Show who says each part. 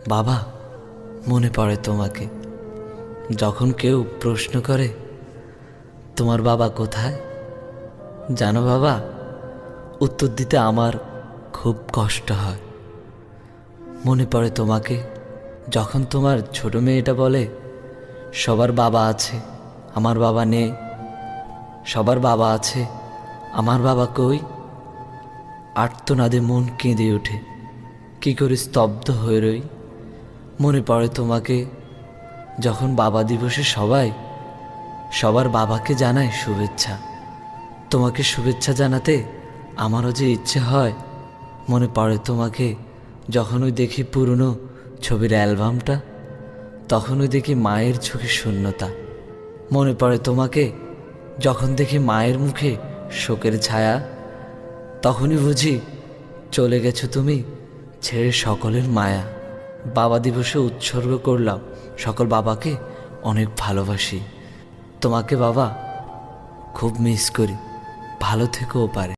Speaker 1: বাবা, মনে পড়ে তোমাকে যখন কেউ প্রশ্ন করে তোমার বাবা কোথায়। জানো বাবা, উত্তর দিতে আমার খুব কষ্ট হয়। মনে পড়ে তোমাকে যখন তোমার ছোট মেয়েটা বলে সবার বাবা আছে, আমার বাবা নেই। সবার বাবা আছে, আমার বাবা কই। আর্তনাদে মন কেঁদে ওঠে, কি করে স্তব্ধ হয়ে রই। মনে পড়ে তোমাকে যখন বাবা দিবসে সবাই সবার বাবাকে জানায় শুভেচ্ছা। তোমাকে শুভেচ্ছা জানাতে আমারও যে ইচ্ছে হয়। মনে পড়ে তোমাকে যখন ওই দেখি পুরনো ছবির অ্যালবামটা, তখন ওই দেখি মায়ের চোখে শূন্যতা। মনে পড়ে তোমাকে যখন দেখি মায়ের মুখে শোকের ছায়া, তখনই বুঝি চলে গেছো তুমি ছেড়ে সকলের মায়া। বাবা দিবসে উৎসর্গ করলাম সকল বাবাকে, অনেক ভালোবাসি তোমাকে বাবা, খুব মিস করি। ভালো থেকো পারে।